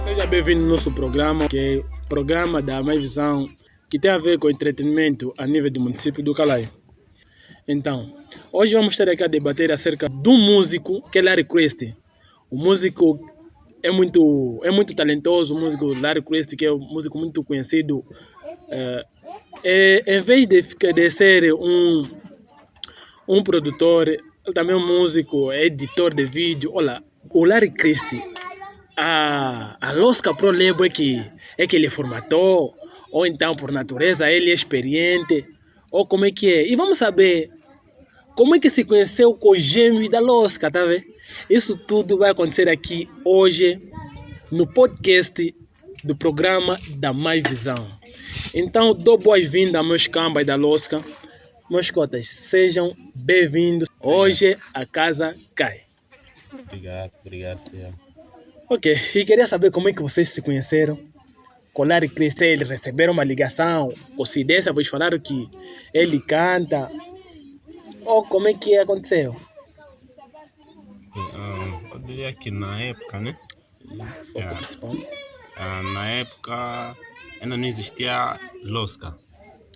Seja bem-vindo ao nosso programa, que é o programa da Mais Visão, que tem a ver com entretenimento a nível do município do Calaio. Então, hoje vamos estar aqui a debater acerca do músico que é Larry Crest. O músico é muito talentoso, o músico Larry Crest, que é um músico muito conhecido. Em vez de ser um produtor, ele também é um músico, é editor de vídeo. Olha, o Larry Crest, a lógica pro Lebo é que ele formatou, ou então por natureza ele é experiente, ou como é que é. E vamos saber como é que se conheceu com os gêmeos da lógica, tá vendo? Isso tudo vai acontecer aqui hoje no podcast do programa da Mais Visão. Então, dou boas-vindas aos meus cambas da lógica. Meus cotas, sejam bem-vindos. Hoje a casa cai. Obrigado, senhor. Ok, e queria saber como é que vocês se conheceram. Com o Larry Crest, eles receberam uma ligação, coincidência, vocês falaram que ele canta. Ou como é que aconteceu? Eu diria que na época, né? Na época ainda não existia Losca.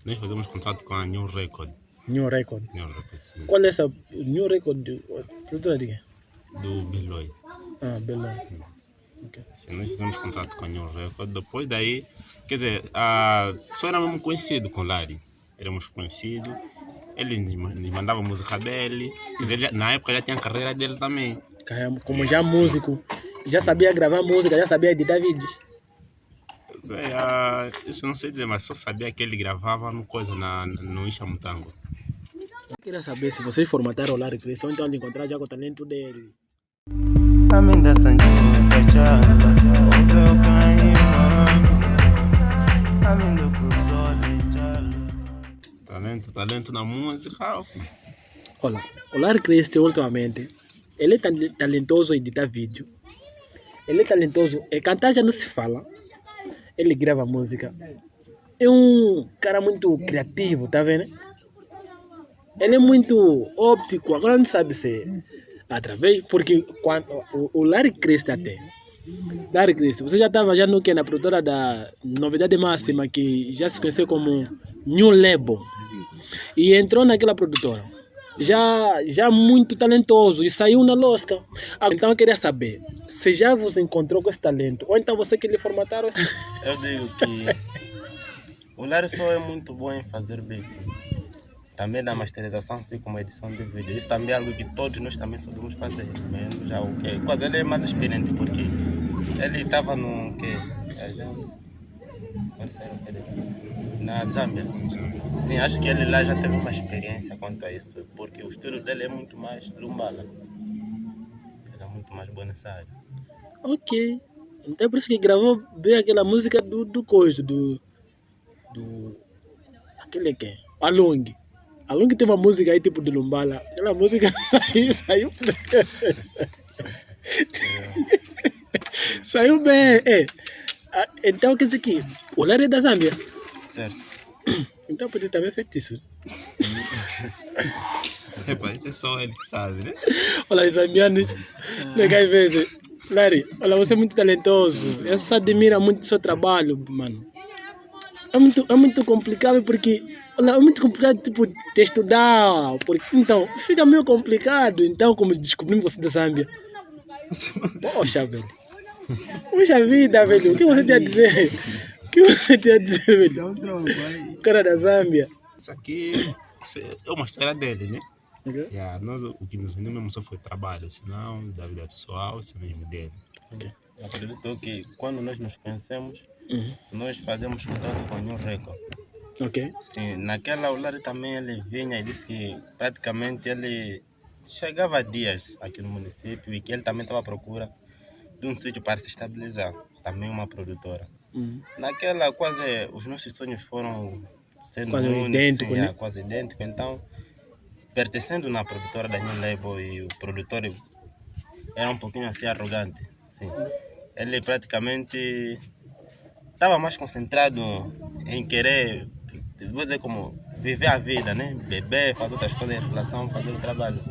Nós fazemos contrato com a New Record. New Record. Sim. Qual é essa New Record? Produtora de quê? Do Beloy. Beleza. Okay. Sim, nós fizemos contrato com a New Record. Depois daí, quer dizer, só era mesmo conhecido com o Larry. Éramos conhecidos. Ele nos mandava música dele. Quer dizer, na época já tinha a carreira dele também. Caramba, como já Sim. músico, já Sim. Sabia gravar música, já sabia editar vídeos. Isso eu não sei dizer, mas só sabia que ele gravava no Isha Mutango. Eu queria saber se vocês formataram o Larry Crest, ou então de encontrar já com o talento dele. Talento na música. Olha, o Larry Crest ultimamente, ele é talentoso em editar vídeo. Ele é talentoso, cantar já não se fala. Ele grava música. É um cara muito criativo, tá vendo? Ele é muito óptico. Agora não sabe se através, porque quando o Larry Crest até. Larry Crest, você já estava já no que na produtora da Novidade Máxima, que já se conheceu como New Label. E entrou naquela produtora. Já muito talentoso e saiu na losca. Então eu queria saber se já você encontrou com esse talento, ou então você que lhe formataram esse... Eu digo que o Larry só é muito bom em fazer beat. Também na masterização, assim como a edição de vídeo. Isso também é algo que todos nós também sabemos fazer. Menos já o que. Quase ele é mais experiente porque ele estava no que? Na Zâmbia. Sim, acho que ele lá já teve uma experiência quanto a isso, porque o estilo dele é muito mais lumbala. Ele é muito mais bom nessa área. Ok. Então é por isso que gravou bem aquela música do coisa, aquele que? Along. Along tem uma música aí tipo de lumbala. Aquela música saiu saiu bem. Então quer dizer que o Larry é da Zâmbia. Certo. Então podia também feito isso. Isso é só ele que sabe, né? Olha, os zambianos, legais vezes. Larry, olha, você é muito talentoso. Eu só admiro muito o seu trabalho, mano. É muito complicado porque, olha, é muito complicado tipo de estudar. Então, fica meio complicado. Então, como descobrimos você da Zâmbia. Poxa, velho. Puxa vida, velho. O que você tem a dizer? Velho? O cara da Zâmbia. Isso aqui é uma história dele, né? Okay. Nós, o que nos uniu mesmo só foi trabalho, senão da vida pessoal, isso mesmo dele. Okay. Acredito que quando nós nos conhecemos, nós fazemos contrato com a New Record. Ok. Sim, naquela o Larry também ele vinha e disse que praticamente ele chegava a dias aqui no município e que ele também estava à procura de um sítio para se estabilizar, também uma produtora. Naquela quase os nossos sonhos foram sendo quase únicos, idênticos, sim, né? quase idênticos. Então, pertencendo na produtora da New Label e o produtor era um pouquinho assim arrogante, sim. Ele praticamente estava mais concentrado em querer, vou dizer como, viver a vida, né? Beber, fazer outras coisas em relação, fazer o trabalho.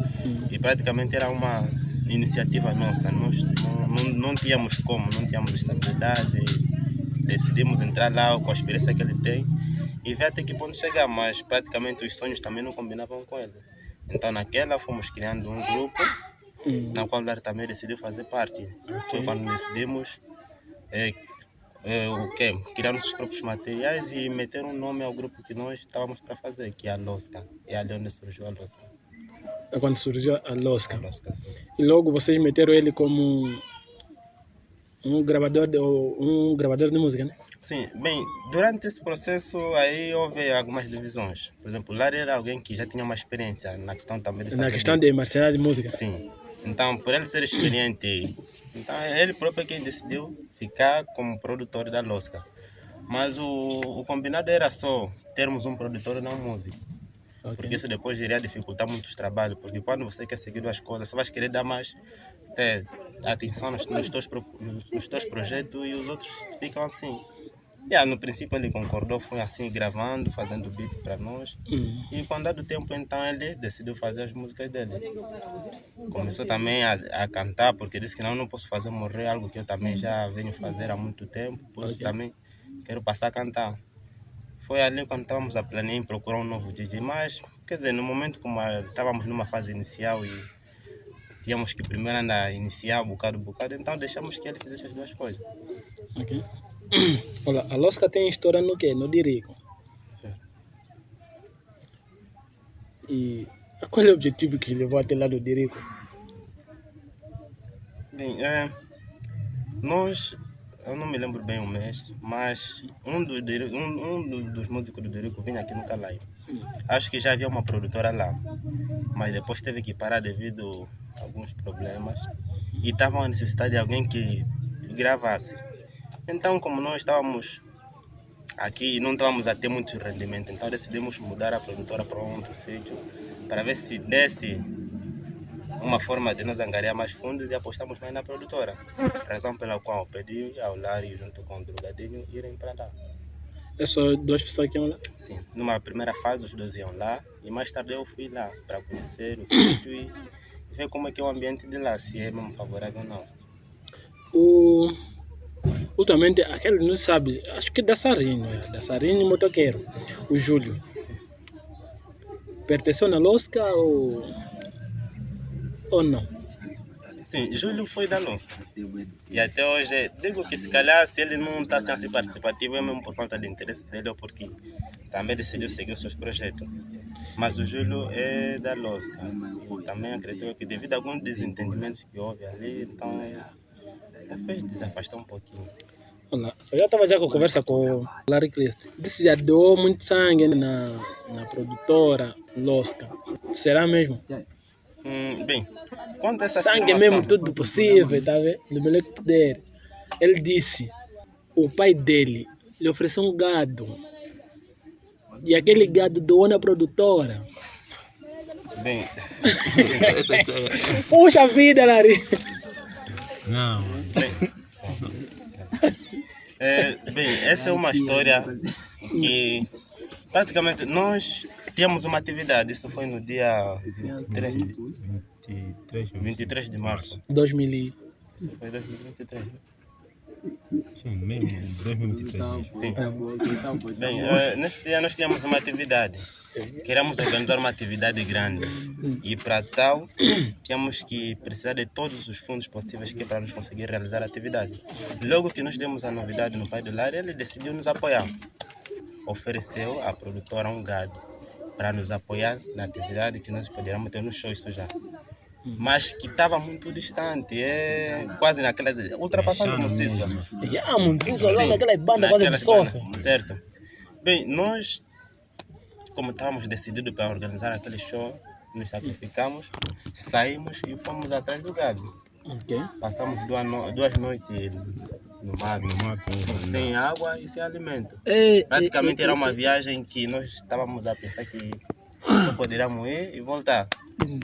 E praticamente era uma iniciativa nossa. Nós não tínhamos como, não tínhamos estabilidade, decidimos entrar lá com a experiência que ele tem e ver até que ponto chegar, mas praticamente os sonhos também não combinavam com ele. Então naquela fomos criando um grupo, na qual o Lari também decidiu fazer parte. Foi quando decidimos criar nossos próprios materiais e meter um nome ao grupo que nós estávamos para fazer, que é a Losca. É ali onde surgiu a Losca. É quando surgiu a Losca. A Losca, sim. E logo vocês meteram ele como um gravador de música, né? Sim, bem, durante esse processo aí houve algumas divisões. Por exemplo, o Lari era alguém que já tinha uma experiência na questão também de fazer Na questão beat. de marcial de música. Sim. Então, por ele ser experiente, então ele próprio é quem decidiu ficar como produtor da Losca. Mas o combinado era só termos um produtor e não um músico. Porque isso depois iria dificultar muito os trabalhos. Porque quando você quer seguir duas coisas, você vai querer dar mais atenção nos teus projetos e os outros ficam assim. No princípio ele concordou, foi assim gravando, fazendo beat para nós. E quando dado tempo então ele decidiu fazer as músicas dele. Começou também a cantar, porque disse que não posso fazer morrer algo que eu também já venho fazer há muito tempo, por isso também quero passar a cantar. Foi ali quando estávamos a planear em procurar um novo DJ, mas quer dizer, no momento como estávamos numa fase inicial e tínhamos que primeiro andar iniciar bocado, então deixamos que ele fizesse as duas coisas. Ok. Olha, a Losca tem história no quê? No Dirico. Certo. E qual é o objetivo que levou até lá do Dirico? Bem, eu não me lembro bem o mês, mas um dos músicos do Dirico vinha aqui no Calai. Acho que já havia uma produtora lá, mas depois teve que parar devido a alguns problemas e estava a necessidade de alguém que gravasse. Então, como nós estávamos aqui e não estávamos a ter muito rendimento, então decidimos mudar a produtora para um outro sítio para ver se desse uma forma de nos angariar mais fundos e apostamos mais na produtora. Razão pela qual pedi ao Lari junto com o Drogadinho irem para lá. É só duas pessoas que iam lá? Sim, numa primeira fase os dois iam lá e mais tarde eu fui lá para conhecer o sítio e ver como é que é o ambiente de lá, se é mesmo favorável ou não. Ultimamente, aquele não sabe, acho que Dassarinho motoqueiro, o Júlio. Pertenceu na Losca ou não? Sim, Júlio foi da Losca. E até hoje, digo que se calhar se ele não está assim participativo é mesmo por falta de interesse dele ou porque também decidiu seguir os seus projetos. Mas o Júlio é da Losca. E também acredito que devido a alguns desentendimentos que houve ali, então fez desafastar um pouquinho. Olha, eu já estava com conversa com o Larry Christ. Disse que já doou muito sangue na produtora Losca. Será mesmo? Bem, quanto a essa Sangue afirmação, mesmo, tudo possível, tá vendo? No melhor que puder. Ele disse, o pai dele lhe ofereceu um gado. E aquele gado doou na produtora. Bem, Essa história. Puxa vida, Larry! Não. bem, essa é uma história que praticamente nós tínhamos uma atividade, isso foi no dia 23 de março. 2000. Isso foi 2023. Sim, mesmo 2023. Sim. Bem, nesse dia nós tínhamos uma atividade. Queríamos organizar uma atividade grande. E para tal, tínhamos que precisar de todos os fundos possíveis que para nos conseguir realizar a atividade. Logo que nós demos a novidade no pai do lar, ele decidiu nos apoiar. Ofereceu à produtora um gado para nos apoiar na atividade que nós poderíamos ter no show, isso já. Mas que estava muito distante, quase naquelas, ultrapassando o Mocício. Já, mano, lá naquela banda quase de sofá. Certo. Bem, nós, como estávamos decididos para organizar aquele show, nos sacrificamos, saímos e fomos atrás do gado. Ok. Passamos duas noites no mar, sem água e sem alimento. Praticamente era uma viagem que nós estávamos a pensar que só poderíamos ir e voltar.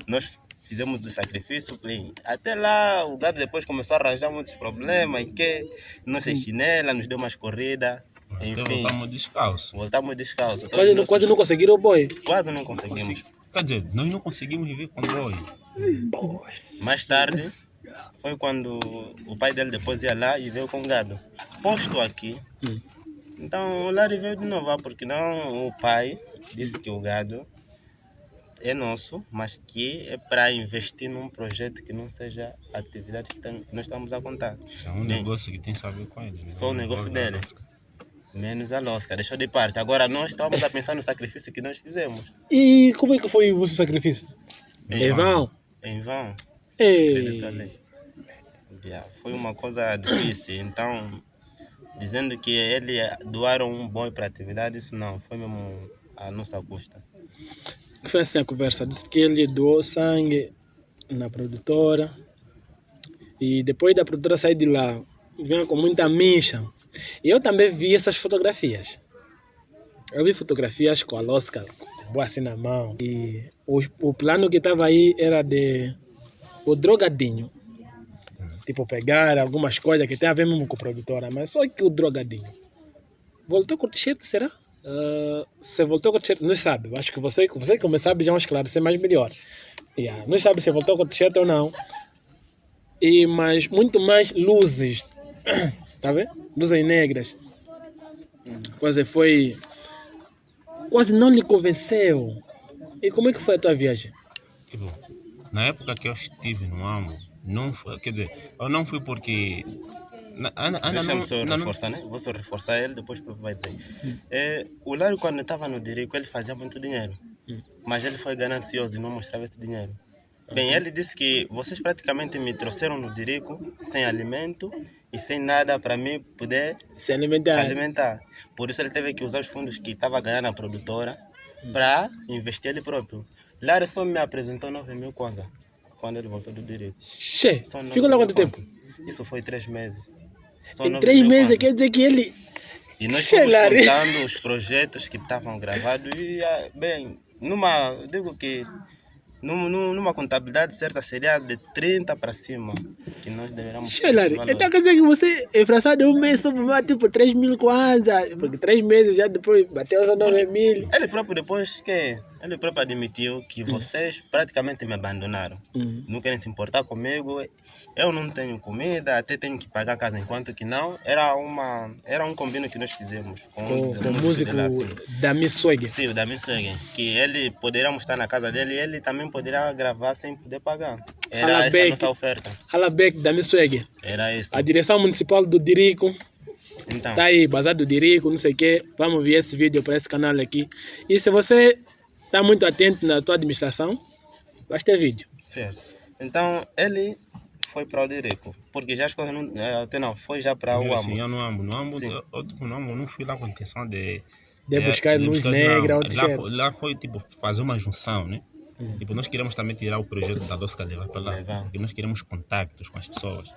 Nós fizemos o sacrifício, até lá o gado depois começou a arranjar muitos problemas, e que nossa chinela nos deu mais corrida, enfim. Voltamos descalços. Quase não conseguiram o boi. Quase não conseguimos. Quer dizer, nós não conseguimos viver com boi. Mais tarde, foi quando o pai dele depois ia lá e veio com gado. Posto aqui. Então o Larry veio de novo, porque não, o pai disse que o gado é nosso, mas que é para investir num projeto que não seja atividade que nós estamos a contar. Isso é um negócio que tem a ver com ele. Né? Só o negócio dele. Menos a losca, deixou de parte. Agora nós estamos a pensar no sacrifício que nós fizemos. E como é que foi o vosso sacrifício? Em vão? Em vão. Ei. Acredito ali. Foi uma coisa difícil. Então, dizendo que ele doaram um boi para a atividade, isso não, foi mesmo a nossa custa. Foi assim a conversa. Disse que ele doou sangue na produtora. E depois da produtora sair de lá, vinha com muita mincha. E eu também vi essas fotografias. Eu vi fotografias com a losca, com boa assim na mão. E o plano que estava aí era de o drogadinho. Tipo, pegar algumas coisas que tem a ver mesmo com a produtora. Mas só que o drogadinho voltou com o t-shirt, será? Se voltou com o t-shirt, não sabe. Acho que você como sabe, já vão esclarecer mais melhor. Não sabe se voltou com o t-shirt ou não. Mas muito mais luzes. Tá vendo? Luzes negras. Quase não lhe convenceu. E como é que foi a tua viagem? Tipo, na época que eu estive no AMO, não foi, quer dizer, eu não fui porque... Deixa-me só reforçar, né? Vou só reforçar ele, depois o vai dizer. O Lário, quando estava no Dirico, ele fazia muito dinheiro. Mas ele foi ganancioso e não mostrava esse dinheiro. Bem, ele disse que vocês praticamente me trouxeram no Dirico sem alimento e sem nada para mim poder se alimentar. Por isso ele teve que usar os fundos que estava ganhando na produtora para investir ele próprio. Lário só me apresentou 9.000 kwanza quando ele voltou do Dirico. Ficou lá quanto tempo? Isso foi 3 meses. Em 3 meses quer dizer que ele... E nós fomos contando os projetos que estavam gravados e, bem, digo que numa contabilidade certa seria de 30 para cima que nós deveríamos... Então quer dizer que você é fraçado de um mês só para tipo 3.000 kwanza, porque 3 meses já depois bateu só 9.000. Ele próprio depois ele próprio admitiu que vocês praticamente me abandonaram. Não querem se importar comigo. Eu não tenho comida, até tenho que pagar a casa, enquanto que não. Era um combino que nós fizemos com o músico Dami Swag. Sim, o Dami Swag. Que ele poderíamos estar na casa dele e ele também poderia gravar sem poder pagar. Era essa a nossa oferta. Halabek, Dami Swag. Era isso. A direção municipal do Dirico. Então. Tá aí, Bazar do Dirico, não sei o quê. Vamos ver esse vídeo para esse canal aqui. E se você está muito atento na tua administração, vai ter vídeo. Certo. Então, ele foi para o Dirico, porque já as coisas não foi já para o AMO. Sim, eu no AMO. No AMO não fui lá com a intenção de buscar luz negra. Lá foi tipo fazer uma junção, né? Tipo, nós queremos também tirar o projeto da Losca levar para lá, porque nós queremos contatos com as pessoas.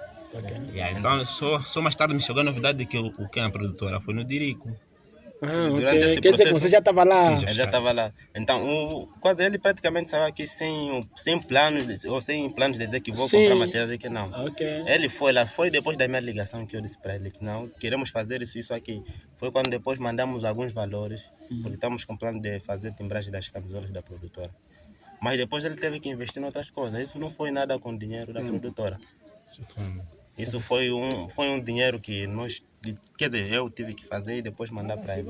Então, só mais tarde me chegou a novidade de que a produtora foi no Dirico. Durante esse quer dizer que você já estava lá? Sim, já estava lá. Então, quase ele praticamente estava aqui sem planos de dizer que vou comprar materiais e que não. Ele foi lá, foi depois da minha ligação que eu disse para ele que não, queremos fazer isso aqui. Foi quando depois mandamos alguns valores, porque estamos com plano de fazer timbragem das camisolas da produtora. Mas depois ele teve que investir em outras coisas. Isso não foi nada com o dinheiro da produtora. Isso foi um dinheiro que nós... Quer dizer, eu tive que fazer e depois mandar para ele.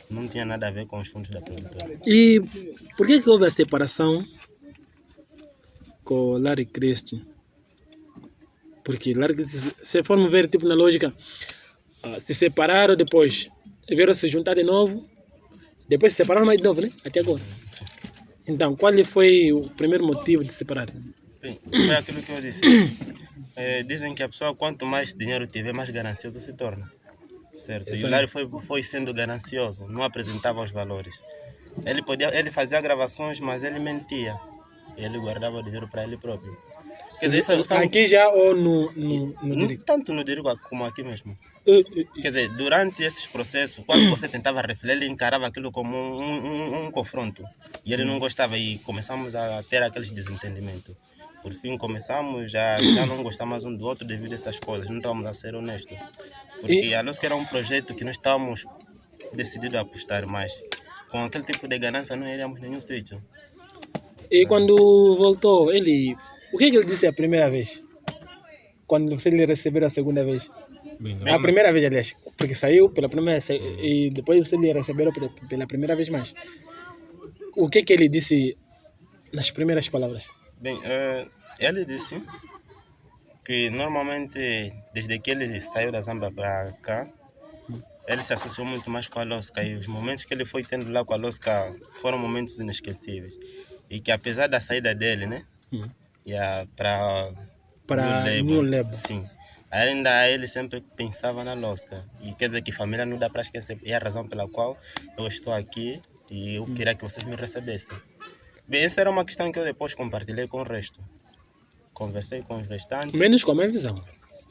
Não tinha nada a ver com os fundos da produtora. E por que houve a separação com o Larry Christie? Porque Larry Christie, se formos ver tipo na lógica, se separaram depois, vieram se juntar de novo, depois se separaram mais de novo, né? Até agora. Então, qual foi o primeiro motivo de se separar? Bem, foi aquilo que eu disse. Dizem que a pessoa, quanto mais dinheiro tiver, mais ganancioso se torna. Certo? E o Lário foi sendo ganancioso, não apresentava os valores. Ele fazia gravações, mas ele mentia. E ele guardava o dinheiro para ele próprio. Quer dizer, aqui já ou no Dirico? Tanto no Dirico como aqui mesmo. Quer dizer, durante esses processos, quando você tentava refletir, ele encarava aquilo como um confronto. E ele não gostava e começamos a ter aqueles desentendimentos. Por fim, começamos já não gostar mais um do outro devido a essas coisas. Não estávamos a ser honestos. Porque a Losca era um projeto que nós estávamos decididos a apostar mais. Com aquele tipo de ganância não iríamos em nenhum sítio. E quando voltou, o que ele disse a primeira vez? quando você lhe receberam a segunda vez? Bem, A primeira vez, aliás, porque saiu pela primeira vez e depois você lhe receberam pela primeira vez mais. O que ele disse nas primeiras palavras? Bem, ele disse que normalmente, desde que ele saiu da Zâmbia para cá, ele se associou muito mais com a Losca e os momentos que ele foi tendo lá com a Losca foram momentos inesquecíveis. E que apesar da saída dele, né, para New Label. sim, ainda ele sempre pensava na Losca. E quer dizer que família não dá para esquecer. E é a razão pela qual eu estou aqui e eu queria que vocês me recebessem. Bem, essa era uma questão que eu depois compartilhei com o resto. Conversei com os restantes. Menos com a minha visão.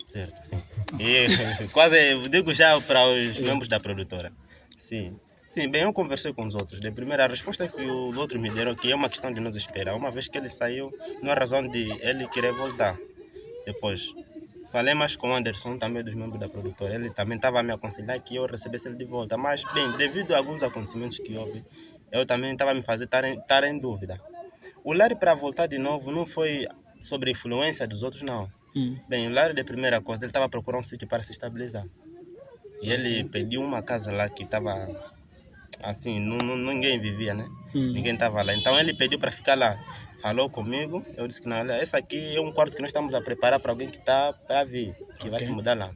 Certo, sim. E quase, eu digo já para os membros da produtora. Sim. Sim, bem, eu conversei com os outros. De primeira, a resposta que os outros me deram que é uma questão de nos esperar. Uma vez que ele saiu, não há razão de ele querer voltar. Depois, falei mais com o Anderson, também dos membros da produtora. Ele também estava a me aconselhar que eu recebesse ele de volta. Mas, bem, devido a alguns acontecimentos que houve, eu também estava a me fazer estar em dúvida. O Larry para voltar de novo não foi sobre a influência dos outros, não. Bem, o Larry, de primeira coisa, ele estava procurando um sítio para se estabilizar. E ele pediu uma casa lá que estava assim, ninguém vivia, né? Ninguém estava lá. Então ele pediu para ficar lá. Falou comigo, eu disse que não, olha, esse aqui é um quarto que nós estamos a preparar para alguém que está para vir, que vai se mudar lá.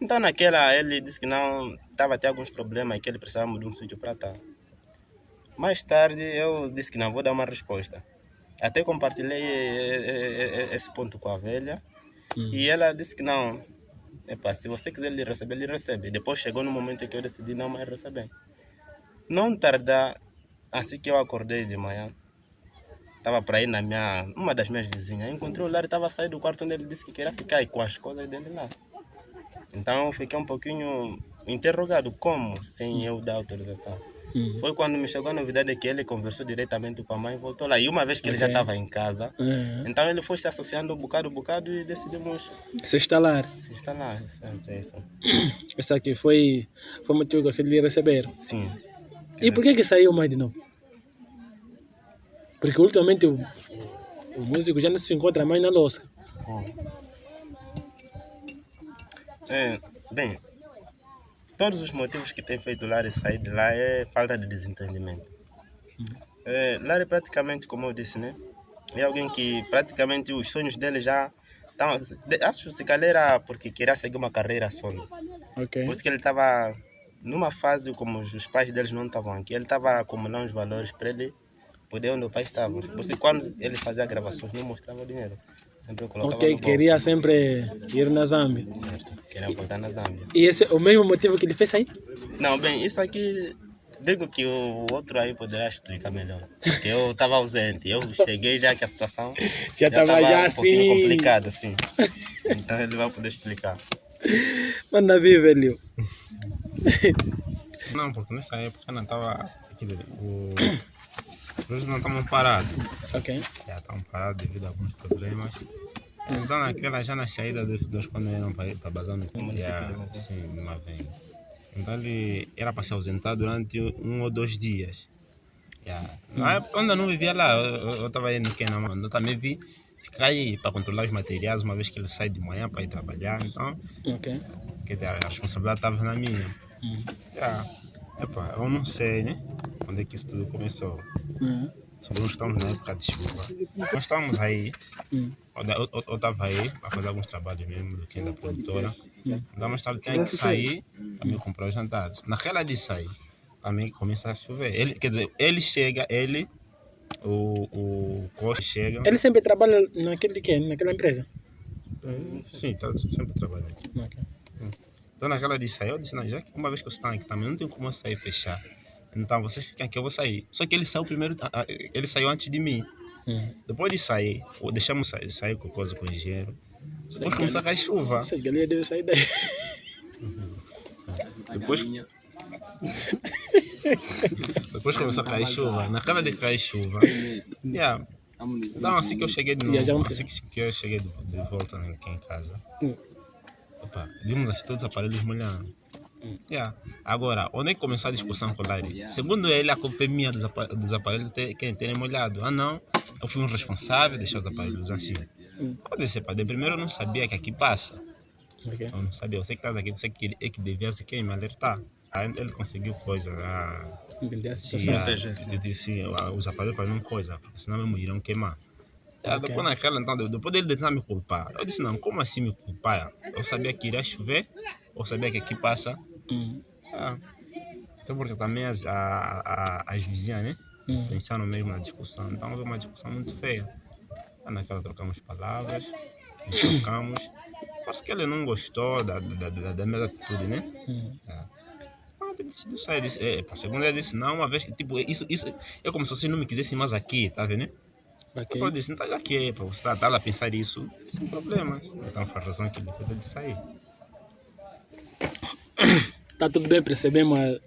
Então naquela ele disse que não, estava até alguns problemas e que ele precisava de um sítio para estar. Mais tarde eu disse que não, vou dar uma resposta. Até compartilhei esse ponto com a velha e ela disse que não, epa, se você quiser lhe receber, ele recebe. Depois chegou no momento em que eu decidi não mais receber. Não tardar, assim que eu acordei de manhã, estava para ir uma das minhas vizinhas, encontrei o Larry, estava a sair do quarto onde ele disse que queria ficar e com as coisas dele lá. Então eu fiquei um pouquinho interrogado, como sem eu dar autorização. Foi quando me chegou a novidade que ele conversou diretamente com a mãe e voltou lá. E uma vez que ele já estava em casa, então ele foi se associando bocado e decidimos se instalar. Certo, é isso. Esta aqui foi o motivo que você lhe receber. Sim. E por que saiu mais de novo? Porque ultimamente o músico já não se encontra mais na louça. Bem, todos os motivos que tem feito o Larry sair de lá é falta de desentendimento. Larry praticamente, como eu disse, né? É alguém que praticamente os sonhos dele já estavam... Acho que se calhar era porque queria seguir uma carreira solo. Okay. Por isso que ele estava numa fase como os pais deles não estavam aqui. Ele estava acumulando os valores para ele poder onde o pai estava. Por isso que quando ele fazia gravações não mostrava o dinheiro. Sempre colocava no bolso. Queria sempre ir na Zâmbia. Certo, queria voltar na Zâmbia. E esse é o mesmo motivo que ele fez sair? Não, bem, isso aqui, digo que o outro aí poderá explicar melhor. Porque eu estava ausente, eu cheguei já que a situação já estava já um pouquinho assim complicada, assim. Então ele vai poder explicar. Manda vir, velho. Não, porque nessa época não estava... Nós não estávamos parados. Ok. Já estávamos parados devido a alguns problemas. Então naquela já na saída dos quando eram para bazar no sim, de uma vez. Então ele era para se ausentar durante 1 ou 2 dias. Na época eu ainda não vivia lá, eu estava aí no Quena, eu também vi ficar aí para controlar os materiais, uma vez que ele sai de manhã para ir trabalhar, então quer dizer, a responsabilidade estava na minha. Epa, eu não sei, né? Onde é que isso tudo começou. Sabemos que estamos na época de chuva. Nós estávamos aí, eu estava aí para fazer alguns trabalhos mesmo do que da produtora. Então mais tarde tinha que sair para me comprar os jantares. Naquela de sair, também começa a chover. Quer dizer, ele chega, o Costa chega. Ele sempre trabalha naquela empresa? Sim, sempre trabalha aqui. Okay. Então naquela de sair, eu disse, não, já que uma vez que eu estou aqui também, não tem como eu sair e fechar. Então vocês ficam aqui, eu vou sair. Só que ele saiu primeiro, ele saiu antes de mim. Depois de sair, deixamos sair com coisa com o engenheiro. Depois começou a cair chuva. Essa galinha deve sair daí. Depois começou a cair chuva. Naquela de cair chuva. Então assim que eu cheguei de novo, assim que eu cheguei de volta aqui em casa, opa, vimos assim todos os aparelhos molhando. Agora, onde é que começou a discussão com o Larry? Segundo ele, a culpa é minha dos aparelhos terem molhado. Não, eu fui um responsável, deixar os aparelhos assim. Eu disse, pá, de primeiro eu não sabia que aqui passa. Ok. Eu não sabia, você que estás aqui, você que é que devia se quem me alertar. Aí ele conseguiu coisa, Entendi a se, situação. Proteger, os aparelhos para não coisa, porque senão mesmo irão queimar. Ok. Depois naquela, então, depois dele tentar me culpar, eu disse, não, como assim me culpar? Eu sabia que iria chover, eu sabia que aqui passa. Ah, então porque também as vizinhas, né? Pensaram mesmo na discussão, então houve uma discussão muito feia. Aí naquela trocamos palavras, nos chocamos. Acho que ele não gostou da minha atitude, né? Ele decidiu sair. Disse, para a segunda ele disse, não, uma vez, tipo, isso é como se você não me quisesse mais aqui, tá vendo? Depois eu disse, não está aqui, para você estar a pensar isso, sem problemas. Então foi a razão que ele fez ele sair. Tá tudo bem, percebemos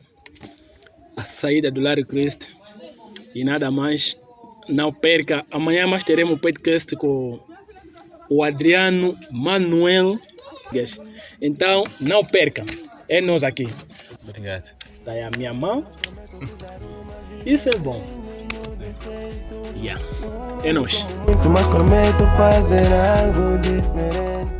a saída do Larry Christ. E nada mais, não perca. Amanhã mais teremos um podcast com o Adriano Manuel. Então, não perca. É nós aqui. Obrigado. Tá aí a minha mão. Isso é bom. Yeah. É nós. Muito mais prometo fazer algo diferente.